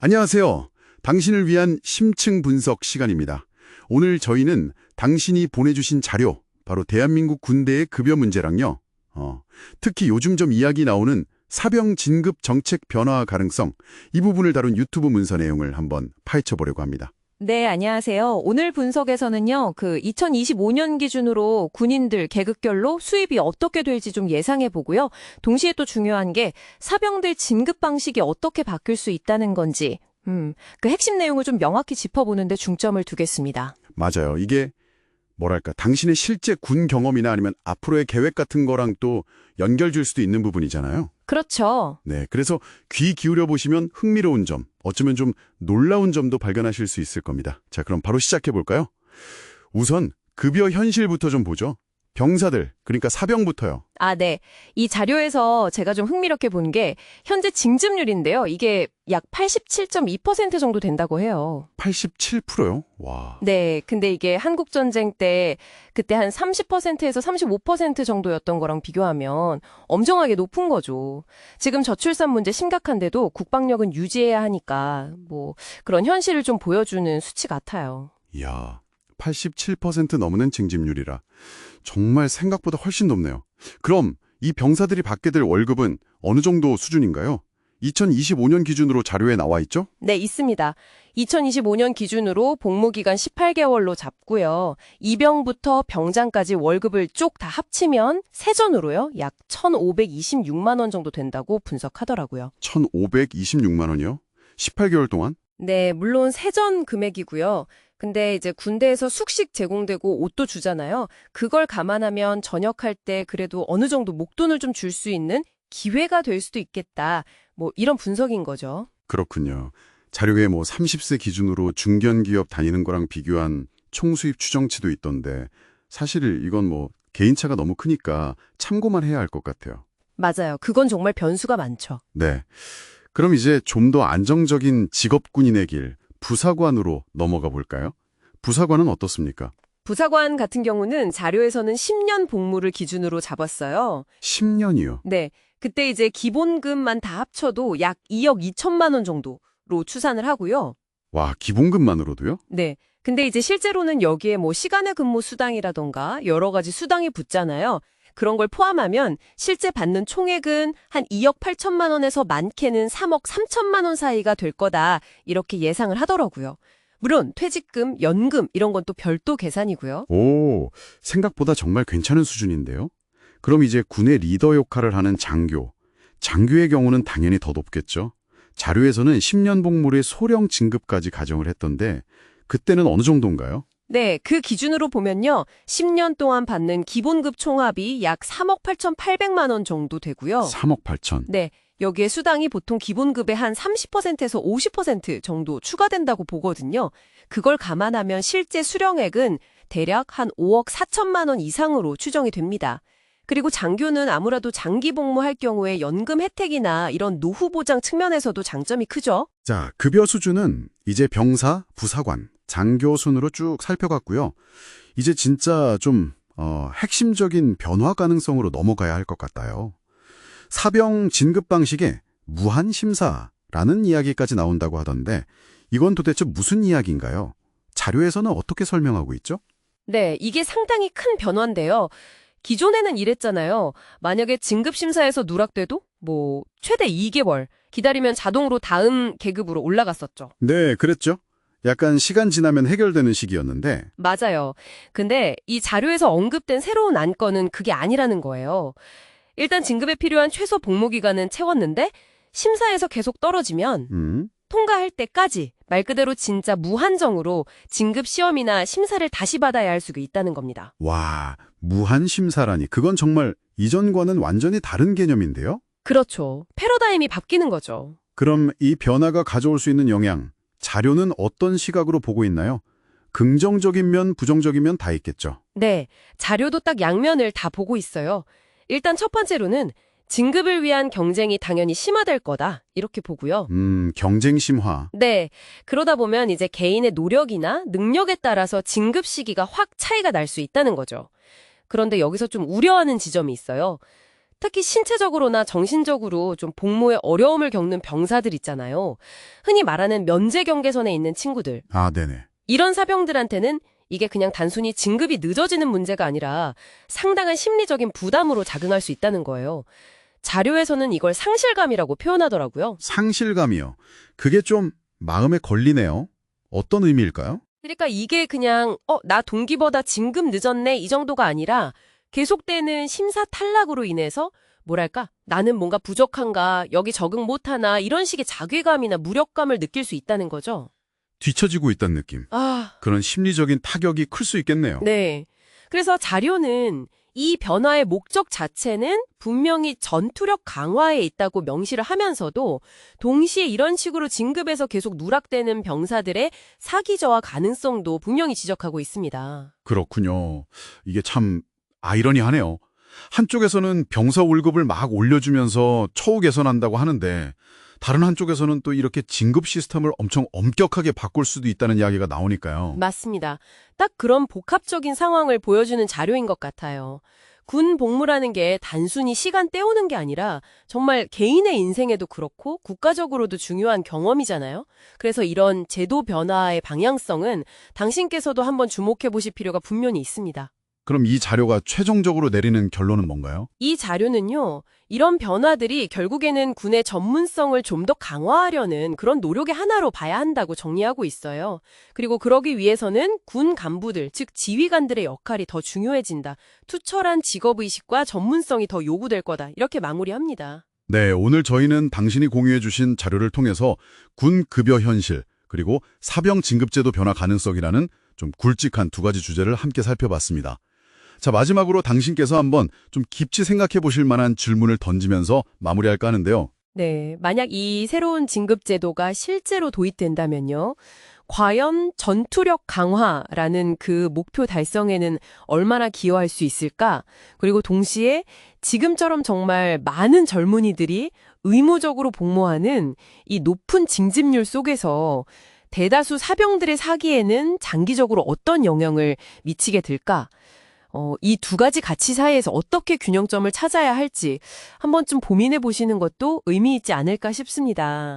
안녕하세요. 당신을 위한 심층 분석 시간입니다. 오늘 저희는 당신이 보내주신 자료, 바로 대한민국 군대의 급여 문제랑요. 특히 요즘 좀 이야기 나오는 사병 진급 정책 변화 가능성, 이 부분을 다룬 유튜브 문서 내용을 한번 파헤쳐보려고 합니다. 네, 안녕하세요. 오늘 분석에서는요, 2025년 기준으로 군인들 계급별로 수입이 어떻게 될지 좀 예상해 보고요. 동시에 또 중요한 게 사병들 진급 방식이 어떻게 바뀔 수 있다는 건지, 그 핵심 내용을 좀 명확히 짚어보는데 중점을 두겠습니다. 맞아요. 이게 뭐랄까, 당신의 실제 군 경험이나 아니면 앞으로의 계획 같은 거랑 또 연결 줄 수도 있는 부분이잖아요. 그렇죠. 네, 그래서 귀 기울여 보시면 흥미로운 점, 어쩌면 좀 놀라운 점도 발견하실 수 있을 겁니다. 자, 그럼 바로 시작해 볼까요? 우선 급여 현실부터 좀 보죠. 병사들, 그러니까 사병부터요. 네. 이 자료에서 제가 좀 흥미롭게 본 게 현재 징집률인데요. 이게 약 87.2% 정도 된다고 해요. 87%요? 와. 네, 근데 이게 한국전쟁 때 그때 한 30%에서 35% 정도였던 거랑 비교하면 엄청나게 높은 거죠. 지금 저출산 문제 심각한데도 국방력은 유지해야 하니까 그런 현실을 좀 보여주는 수치 같아요. 이야, 87% 넘는 징집률이라 정말 생각보다 훨씬 높네요. 그럼 이 병사들이 받게 될 월급은 어느 정도 수준인가요? 2025년 기준으로 자료에 나와 있죠? 네, 있습니다. 2025년 기준으로 복무기간 18개월로 잡고요. 이병부터 병장까지 월급을 쭉 다 합치면 세전으로요. 약 1,526만 원 정도 된다고 분석하더라고요. 1,526만 원이요? 18개월 동안? 네, 물론 세전 금액이고요. 근데 이제 군대에서 숙식 제공되고 옷도 주잖아요. 그걸 감안하면 전역할 때 그래도 어느 정도 목돈을 좀 줄 수 있는 기회가 될 수도 있겠다. 이런 분석인 거죠. 그렇군요. 자료에 30세 기준으로 중견기업 다니는 거랑 비교한 총수입 추정치도 있던데 사실 이건 개인차가 너무 크니까 참고만 해야 할 것 같아요. 맞아요. 그건 정말 변수가 많죠. 네. 그럼 이제 좀 더 안정적인 직업군인의 길, 부사관으로 넘어가 볼까요? 부사관은 어떻습니까? 부사관 같은 경우는 자료에서는 10년 복무를 기준으로 잡았어요. 10년이요. 네. 그때 이제 기본급만 다 합쳐도 약 2억 2천만 원 정도로 추산을 하고요. 와, 기본급만으로도요? 네. 근데 이제 실제로는 여기에 시간의 근무 수당이라던가 여러 가지 수당이 붙잖아요. 그런 걸 포함하면 실제 받는 총액은 한 2억 8천만 원에서 많게는 3억 3천만 원 사이가 될 거다. 이렇게 예상을 하더라고요. 물론 퇴직금, 연금 이런 건 또 별도 계산이고요. 오, 생각보다 정말 괜찮은 수준인데요? 그럼 이제 군의 리더 역할을 하는 장교. 장교의 경우는 당연히 더 높겠죠? 자료에서는 10년 복무의 소령 진급까지 가정을 했던데 그때는 어느 정도인가요? 네, 그 기준으로 보면요. 10년 동안 받는 기본급 총합이 약 3억 8,800만 원 정도 되고요. 3억 8천. 네, 여기에 수당이 보통 기본급의 한 30%에서 50% 정도 추가된다고 보거든요. 그걸 감안하면 실제 수령액은 대략 한 5억 4천만 원 이상으로 추정이 됩니다. 그리고 장교는 아무래도 장기 복무할 경우에 연금 혜택이나 이런 노후 보장 측면에서도 장점이 크죠. 자, 급여 수준은 이제 병사, 부사관, 장교 순으로 쭉 살펴갔고요. 이제 진짜 좀 핵심적인 변화 가능성으로 넘어가야 할 것 같아요. 사병 진급 방식에 무한심사라는 이야기까지 나온다고 하던데 이건 도대체 무슨 이야기인가요? 자료에서는 어떻게 설명하고 있죠? 네, 이게 상당히 큰 변화인데요. 기존에는 이랬잖아요. 만약에 진급심사에서 누락돼도 최대 2개월 기다리면 자동으로 다음 계급으로 올라갔었죠. 네, 그랬죠. 약간 시간 지나면 해결되는 시기였는데 맞아요. 근데 이 자료에서 언급된 새로운 안건은 그게 아니라는 거예요. 일단 진급에 필요한 최소 복무기간은 채웠는데 심사에서 계속 떨어지면 통과할 때까지 말 그대로 진짜 무한정으로 진급 시험이나 심사를 다시 받아야 할 수가 있다는 겁니다. 와, 무한심사라니 그건 정말 이전과는 완전히 다른 개념인데요? 그렇죠. 패러다임이 바뀌는 거죠. 그럼 이 변화가 가져올 수 있는 영향, 자료는 어떤 시각으로 보고 있나요? 긍정적인 면, 부정적인 면 다 있겠죠. 네, 자료도 딱 양면을 다 보고 있어요. 일단 첫 번째로는 진급을 위한 경쟁이 당연히 심화될 거다 이렇게 보고요. 경쟁 심화. 네, 그러다 보면 이제 개인의 노력이나 능력에 따라서 진급 시기가 확 차이가 날 수 있다는 거죠. 그런데 여기서 좀 우려하는 지점이 있어요. 특히 신체적으로나 정신적으로 좀 복무에 어려움을 겪는 병사들 있잖아요. 흔히 말하는 면제 경계선에 있는 친구들. 아, 네네. 이런 사병들한테는 이게 그냥 단순히 진급이 늦어지는 문제가 아니라 상당한 심리적인 부담으로 작용할 수 있다는 거예요. 자료에서는 이걸 상실감이라고 표현하더라고요. 상실감이요. 그게 좀 마음에 걸리네요. 어떤 의미일까요? 그러니까 이게 그냥 나 동기보다 진급 늦었네 이 정도가 아니라 계속되는 심사 탈락으로 인해서 뭐랄까 나는 뭔가 부족한가 여기 적응 못하나 이런 식의 자괴감이나 무력감을 느낄 수 있다는 거죠. 뒤처지고 있다는 느낌. 아, 그런 심리적인 타격이 클 수 있겠네요. 네. 그래서 자료는 이 변화의 목적 자체는 분명히 전투력 강화에 있다고 명시를 하면서도 동시에 이런 식으로 진급에서 계속 누락되는 병사들의 사기 저하 가능성도 분명히 지적하고 있습니다. 그렇군요. 이게 참 아이러니하네요. 한쪽에서는 병사 월급을 막 올려주면서 처우 개선한다고 하는데 다른 한쪽에서는 또 이렇게 진급 시스템을 엄청 엄격하게 바꿀 수도 있다는 이야기가 나오니까요. 맞습니다. 딱 그런 복합적인 상황을 보여주는 자료인 것 같아요. 군 복무라는 게 단순히 시간 때우는 게 아니라 정말 개인의 인생에도 그렇고 국가적으로도 중요한 경험이잖아요. 그래서 이런 제도 변화의 방향성은 당신께서도 한번 주목해 보실 필요가 분명히 있습니다. 그럼 이 자료가 최종적으로 내리는 결론은 뭔가요? 이 자료는요, 이런 변화들이 결국에는 군의 전문성을 좀 더 강화하려는 그런 노력의 하나로 봐야 한다고 정리하고 있어요. 그리고 그러기 위해서는 군 간부들, 즉 지휘관들의 역할이 더 중요해진다. 투철한 직업의식과 전문성이 더 요구될 거다. 이렇게 마무리합니다. 네, 오늘 저희는 당신이 공유해 주신 자료를 통해서 군 급여 현실, 그리고 사병 진급제도 변화 가능성이라는 좀 굵직한 두 가지 주제를 함께 살펴봤습니다. 자, 마지막으로 당신께서 한번 좀 깊이 생각해 보실 만한 질문을 던지면서 마무리할까 하는데요. 네, 만약 이 새로운 진급제도가 실제로 도입된다면요. 과연 전투력 강화라는 그 목표 달성에는 얼마나 기여할 수 있을까? 그리고 동시에 지금처럼 정말 많은 젊은이들이 의무적으로 복무하는 이 높은 징집률 속에서 대다수 사병들의 사기에는 장기적으로 어떤 영향을 미치게 될까? 이 두 가지 가치 사이에서 어떻게 균형점을 찾아야 할지 한 번쯤 고민해 보시는 것도 의미 있지 않을까 싶습니다.